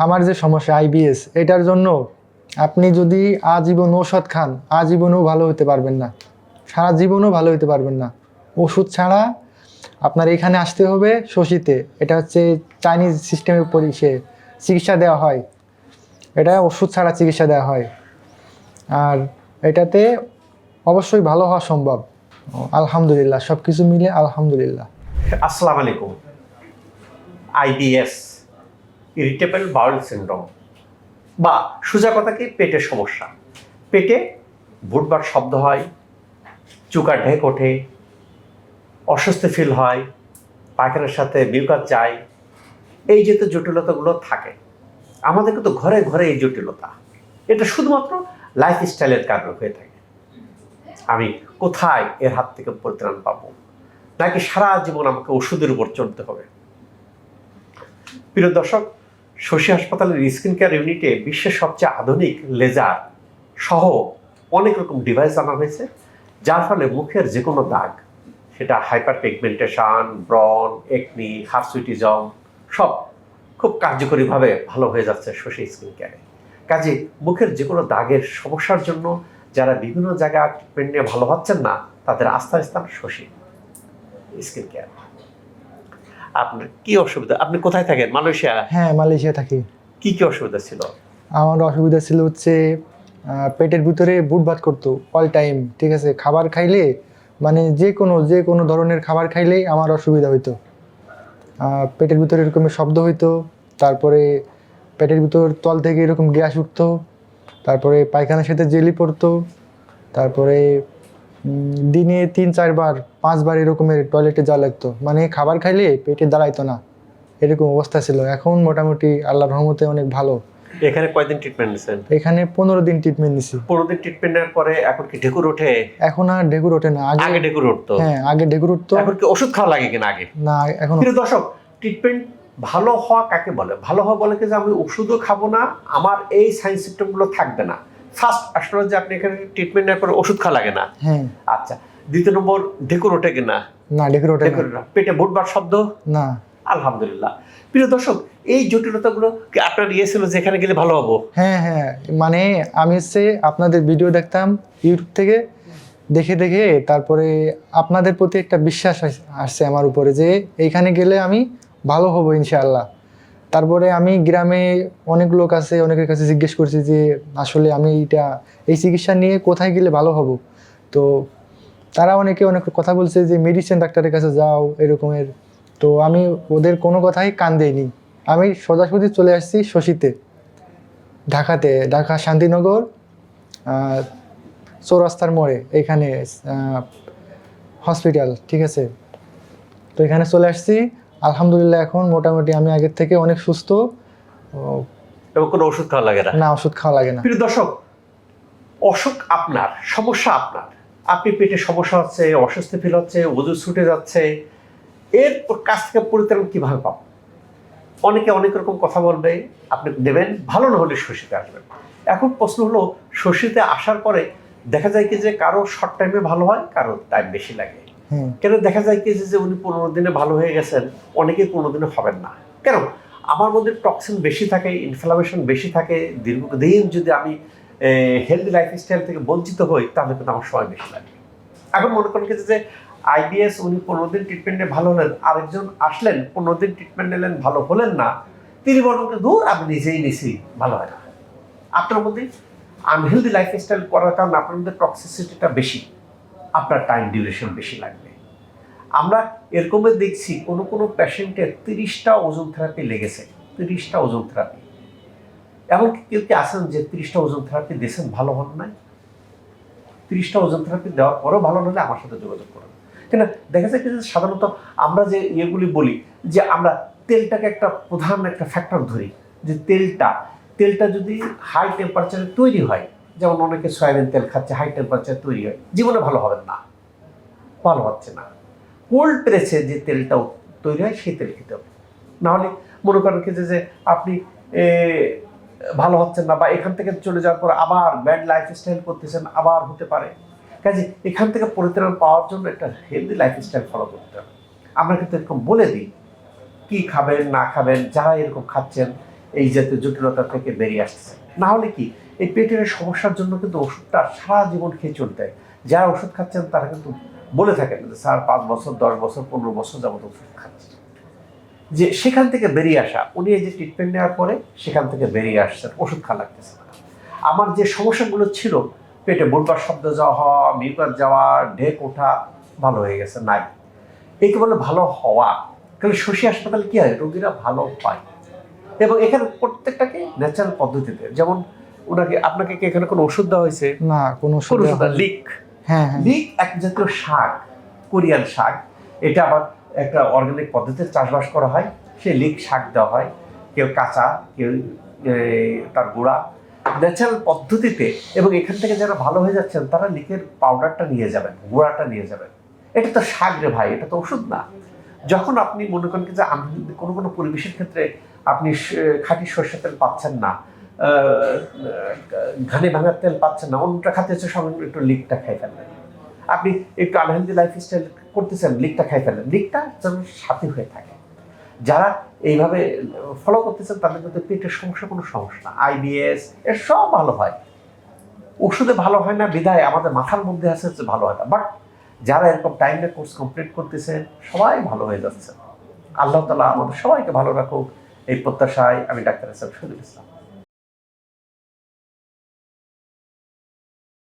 আমার যে সমস্যা আইবিএস, এটার জন্য আপনি যদি আজীবন ওষুধ খান, আজীবনেও ভালো হতে পারবেন না, সারা জীবনেও ভালো হতে পারবেন না। ওষুধ ছাড়া আপনার এখানে আসতে হবে শশীতে। এটা হচ্ছে চাইনিজ সিস্টেমের চিকিৎসা দেওয়া হয়, এটা ওষুধ ছাড়া চিকিৎসা দেওয়া হয়। আর এটাতে অবশ্যই ভালো হওয়া সম্ভব। আলহামদুলিল্লাহ, সব কিছু মিলে আলহামদুলিল্লাহ। আসসালামু আলাইকুম। আইবিএস, ইরিটেবল বাউল সিনড্রোম, বা সোজা কথা কি পেটের সমস্যা। পেটে বুটবার শব্দ হয়, চুকা ঢেক ওঠে, অস্বস্তি ফিল হয়, পায়খানার সাথে মিউকাস যায়, এই যে জটিলতাগুলো থাকে আমাদের কিন্তু ঘরে ঘরে। এই জটিলতা এটা শুধুমাত্র লাইফস্টাইলের কারণে হয়ে থাকে। আমি কোথায় এর হাত থেকে পরিত্রাণ পাবো, নাকি সারা জীবন আমাকে ওষুধের উপর চলতে হবে? প্রিয় দর্শক, শশী হাসপাতালের স্কিন কেয়ার ইউনিটে বিশ্বের সবচেয়ে আধুনিক লেজার সহ অনেক রকম ডিভাইস আনা হয়েছে, যার ফলে মুখের যে কোনো দাগ, সেটা হাইপার পিগমেন্টেশন, ব্রন, একনি, হার্সুইটিজম, সব খুব কার্যকরীভাবে ভালো হয়ে যাচ্ছে শশী স্কিন কেয়ারে। কাজে মুখের যে কোনো দাগের সমস্যার জন্য যারা বিভিন্ন জায়গায় ট্রিটমেন্ট নিয়ে ভালো হচ্ছেন না, তাদের আস্থার স্থান শশী স্কিন কেয়ার। আপনার কি অসুবিধা? আপনি কোথায় থাকেন? মালয়েশিয়া? হ্যাঁ, মালয়েশিয়া থাকি। কি কি অসুবিধা ছিল? আমার অসুবিধা ছিল হচ্ছে পেটের ভিতরে বুটবাত করতো অল টাইম, ঠিক আছে। খাবার খাইলে মানে যে কোনো ধরনের খাবার খাইলেই আমার অসুবিধা হইতো। পেটের ভিতরে এরকমের শব্দ হইতো, তারপরে পেটের ভিতর তল থেকে এরকম গ্যাস উঠতো, তারপরে পায়খানার সাথে জেলি পড়তো, তারপরে দিনে 3-4 বার 5 বার এরকমের টয়লেটে যাওয়া লাগতো, মানে খাবার খাইলে পেটে দাঁড়াইতো না, এরকম অবস্থা ছিল। এখন মোটামুটি আল্লাহর রহমতে অনেক ভালো। এখানে কয়দিন ট্রিটমেন্ট নিছেন? এখানে 15 দিন ট্রিটমেন্ট নিছি। 15 দিন ট্রিটমেন্টের পরে এখন কি ঢেকুর ওঠে? এখন আর ঢেকুর ওঠে না। আগে ঢেকুর উঠতো? হ্যাঁ, আগে ঢেকুর উঠতো। এখন কি ওষুধ খাওয়া লাগে কিনা? আগে না, এখন। প্রিয় দর্শক, ট্রিটমেন্ট ভালো হওয়া কাকে বলে? ভালো হওয়া বলে কি যে আমি ওষুধও খাবো না, আমার এই সাইন সিমটমগুলো থাকবে না। ফার্স্ট আসলে যে আপনি এখানে ট্রিটমেন্ট নেওয়ার পরে ওষুধ খাওয়া লাগে না। হ্যাঁ। আচ্ছা, দ্বিতীয় নম্বর, ঢেকুর ওঠে কিনা? না, ঢেকুর ওঠে না। পেটে বুটবার শব্দ? না। আলহামদুলিল্লাহ। প্রিয় দর্শক, এই জটিলতাগুলো কি আপনার ছিল যে এখানে গেলে ভালো হবো? হ্যাঁ, মানে আমি হচ্ছে আপনাদের ভিডিও দেখতাম ইউটিউব থেকে, দেখে দেখে তারপরে আপনাদের প্রতি একটা বিশ্বাস আসছে আমার উপরে যে এইখানে গেলে আমি ভালো হব ইনশাআল্লাহ। তারপরে আমি গ্রামে অনেক লোক আছে, অনেকের কাছে জিজ্ঞেস করছি যে আসলে আমি এই চিকিৎসা নিয়ে কোথায় গেলে ভালো হব। তো তারা অনেক কথা বলছে যে মেডিসিন ডাক্তারের কাছে যাও এরকমের। তো আমি ওদের কোনো কথাই কান দেইনি, আমি সোজাসুজি চলে আসছি শশীতে, ঢাকা শান্তিনগর চৌরাস্তার মোড়ে, এখানে হসপিটাল, ঠিক আছে। তো এখানে চলে আসছি আলহামদুলিল্লাহ। এখন মোটামুটি আমি আগের থেকে অনেক সুস্থ। এবং কোনো ওষুধ খাওয়া লাগে না? না, ওষুধ খাওয়া লাগে না। প্রিয় দর্শক, অসুখ আপনার, সমস্যা আপনার, আপনি পেটে সমস্যা হচ্ছে, অস্বস্তি ফিল হচ্ছে, ওজন ছুটে যাচ্ছে, এর কাছ থেকে পরিত্রাণ কিভাবে পাবো? অনেকে অনেক রকম কথা বলবে, আপনি দেবেন, ভালো না হলে শশীতে আসবেন। এখন প্রশ্ন হলো, শশীতে আসার পরে দেখা যায় কি যে কারো শর্ট টাইমে ভালো হয়, কারো টাইম বেশি লাগে। কেন দেখা যায় কি যে উনি 15 দিনে ভালো হয়ে গেছেন, অনেকে 15 দিনে হবেন না। কেন? আমার মধ্যে টক্সিন বেশি থাকে, ইনফ্লামেশন বেশি থাকে। দীর্ঘদিন যদি আমি হেলদি লাইফস্টাইল থেকে বঞ্চিত হই, তাহলে কিন্তু আমার সময় বেশি লাগে। এখন মনে করেন যে আইবিএস, উনি 15 দিন ট্রিটমেন্টে ভালো হলেন, আরেকজন আসলেন 15 দিন ট্রিটমেন্ট নিলেন, ভালো হলেন না, তিনি বলবেন দূর আমি নিজেই নিছি, ভালো হয় না। আপনার মধ্যে আনহেলদি লাইফস্টাইল করার কারণে আপনার মধ্যে টক্সিসিটিটা বেশি, আপনার টাইম ডিউরেশন বেশি লাগবে। আমরা এরকমই দেখছি কোনো পেশেন্টের 30টা ওজন থেরাপি লেগেছে, 30টা ওজন থেরাপি। এমনকি কেউ কি আছেন যে 30টা ওজন থেরাপি দিয়েছেন, ভালো হন নাই? 30টা ওজন থেরাপি দেওয়ার পরেও ভালো হলে আমার সাথে যোগাযোগ করুন। কেন দেখা যায় কি যে সাধারণত আমরা যে ইয়েগুলি বলি যে আমরা তেলটাকে একটা প্রধান একটা ফ্যাক্টর ধরি, যে তেলটা যদি হাই টেম্পারেচারে তৈরি হয়, যেমন অনেকে সয়াবিন তেল খাচ্ছে, হাই টেম্পারেচারে তৈরি হয়, জীবনে ভালো হবেন না, ভালো হচ্ছে না। কোল্ড প্রেসে যে তেলটা তৈরি হয় সেই তেল খেতে হবে, নাহলে মনে করেন কি যে আপনি ভালো হচ্ছেন না, বা এখান থেকে চলে যাওয়ার পর আবার ব্যাড লাইফস্টাইল করতেছেন, আবার হতে পারে। কাজে এখান থেকে পরিত্রাণ পাওয়ার জন্য একটা হেলদি লাইফস্টাইল ফলো করতে হবে। আমরা কিন্তু এরকম বলে দিই কি খাবেন না খাবেন, যারা এরকম খাচ্ছেন এই জাতীয় জটিলতা থেকে বেরিয়ে আসতেছে। না হলে কি এই পেটের সমস্যার জন্য কিন্তু ওষুধটা সারা জীবন খেয়ে চলতে হয়। যারা ওষুধ খাচ্ছেন তারা কিন্তু বলে থাকেন যে স্যার 5 বছর 10 বছর 15 বছর যাবত ওষুধ খাচ্ছেন, যে সেখান থেকে বেরিয়ে আসা। উনি এই যে ট্রিটমেন্ট নেওয়ার পরে সেখান থেকে বেরিয়ে আসছেন, ওষুধ খাওয়া লাগতেছে না। আমার যে সমস্যাগুলো ছিল, পেটে বুলবার শব্দ হওয়া, মিউকাস যাওয়া, ঢেক ওঠা, ভালো হয়ে গেছে, নাই। একে বলে ভালো হওয়া। কারণ শশী হাসপাতালে কি হয়, রোগীরা ভালো পায় এবং এখানে প্রত্যেকটাকে ন্যাচারাল পদ্ধতিতে। যেমন ওনাকে আপনাকে কি এখানে কোনো ওষুধ দেওয়া হয়েছে? না, কোনো কোনো ওষুধ ওষুধ না, লিক। হ্যাঁ হ্যাঁ লিক এক জাতীয় শাক, কোরিয়ান শাক। এটা আবার একটা অর্গানিক পদ্ধতিতে চাষবাস করা হয়। সেই লিক শাক দেওয়া হয়, কেউ কাঁচা, কেউ তার গুঁড়া, ন্যাচারাল পদ্ধতিতে। এবং এখান থেকে যারা ভালো হয়ে যাচ্ছেন তারা লিকের পাউডারটা নিয়ে যাবেন, গুঁড়াটা নিয়ে যাবেন। এটা তো শাক রে ভাই, এটা তো ওষুধ না। যখন আপনি মনে করেন যে কোনো কোনো পরিবেশের ক্ষেত্রে আপনি খাঁটি সরষের তেল পাচ্ছেন না, ঘানি ভাঙার তেল পাচ্ছেন না, অন্যটা খাতে হচ্ছে, সঙ্গে একটু লিকটা খাই ফেললেন। আপনি একটু আনহেলদি লাইফস্টাইল করতেছেন, লিকটা খাই ফেললেন, লিকটা যেন সাথী হয়ে থাকে। যারা এইভাবে ফলো করতেছেন তাদের মধ্যে পেটের সমস্যা কোনো সমস্যা না, আইবিএস এর সব ভালো হয়। ওষুধে ভালো হয় না বিধায় আমাদের মাথার মধ্যে আছে যে ভালো হয় না। বাট যারা এরকম টাইমে কোর্স কমপ্লিট করতেছেন সবাই ভালো হয়ে যাচ্ছে। আল্লাহ তাআলা আমাদের সবাইকে ভালো রাখুক, এই প্রত্যাশায় আমি ডাক্তার শহীদুল ইসলাম।